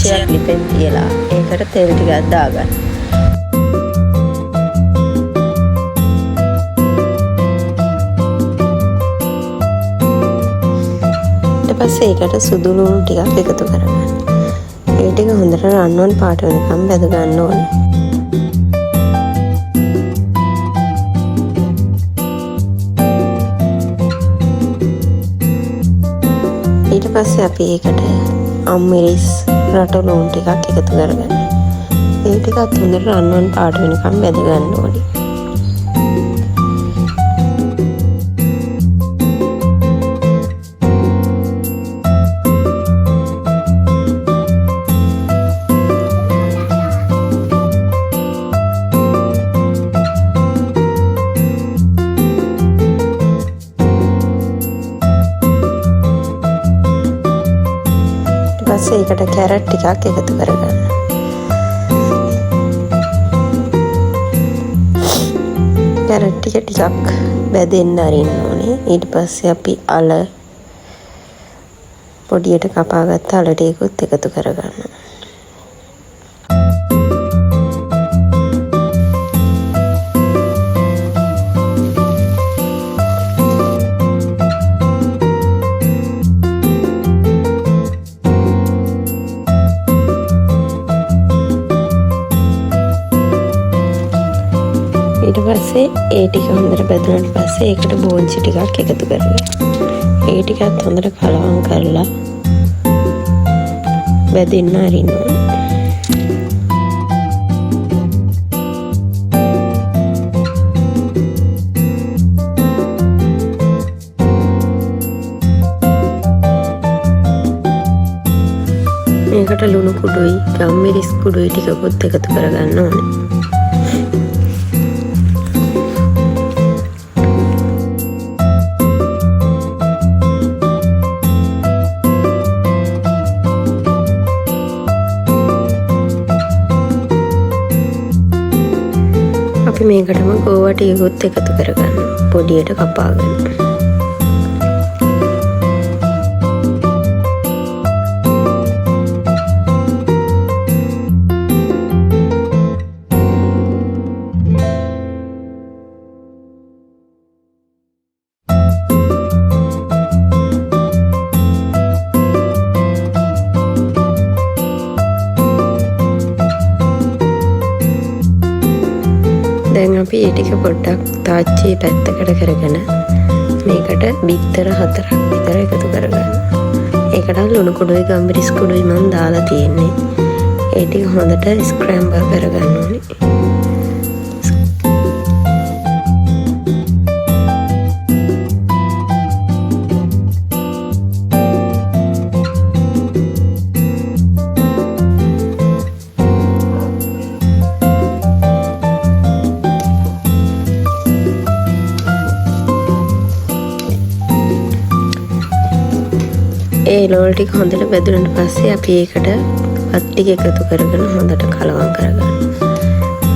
පච්චයක් ලිපෙන් තියලා ඒකට තෙල් ටිකක් දාගන්න. ඊට පස්සේ ඒකට සුදු ලුණු ටිකක් එකතු කරගන්න. ඒ ටික හොඳට රන්වන් පාට වෙනකම් බැද ගන්න ඕනේ. ඊට පස්සේ අපි ඒකට අම්මිරිස් රටලුණු ටිකක් එකතු කරගන්න. ඒ ටිකත් හොඳට රන්වන් පාට වෙනකම් බැද ගන්න ඕනේ. ඒකට කැරට් ටිකක් එකතු කරගන්න. කැරට් ටිකක් බැදෙන්න අරින්න ඕනේ. ඊට පස්සේ අපි අල පොඩියට කපාගත්ත අල ටිකකුත් එකතු කරගන්න. ඊට පස්සේ ඒ ටික හොඳට බැදුනට පස්සේ ඒකට බෝන්චි ටිකක් එකතු කරගන්න. ඒ ටිකත් හොඳට කලවම් කරලා බැදින්න අරින්න ඕනේ. මේකට ලුණු කුඩුයි, ගම්මිරිස් කුඩුයි ටිකකුත් එකතු කරගන්න ඕනේ. අපි මේකටම ගෝවා ටිකකුත් එකතු කරගන්න. පොඩියට කපාගන්න. දැන් අපි ඒ ටික පොඩ්ඩක් තාච්චියේ පැත්තකට කරගෙන මේකට බිත්තර 4ක් විතර එකතු කරගන්න. ඒකට ලුණු කුඩුයි ගම්මිරිස් කුඩුයි මම දාලා තියෙන්නේ. ඒ ටික හොඳට ස්ක්‍රැම්බල් කරගන්න ඕනේ. ඒ ලෝල් ටික හොඳට බැදුනට පස්සේ අපි ඒකට පත් ටික එකතු කරගෙන හොඳට කලවම් කරගන්න.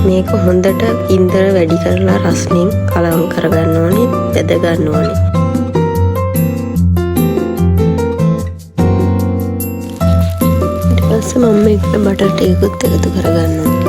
මේක හොඳට ඉන්දර වැඩි කරලා රස්නෙන් කලවම් කරගන්න ඕනේ, බෙද ගන්න ඕනේ. ඊට පස්සේ මම මේකට බටර් ටිකකුත් එකතු කරගන්න ඕනේ.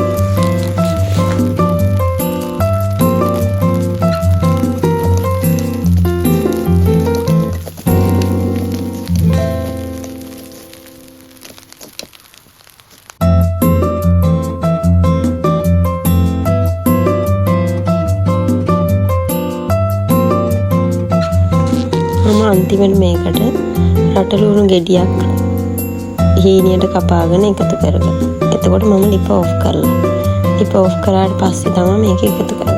අන්තිමට මේකට රටලුණු ගෙඩියක් හීනියට කපාගෙන එකතු කරගන්න. එතකොට මම ලිප ඔෆ් කරලා. ලිප ඔෆ් කරාට පස්සේ තමයි මේක එකතු කරන්නේ.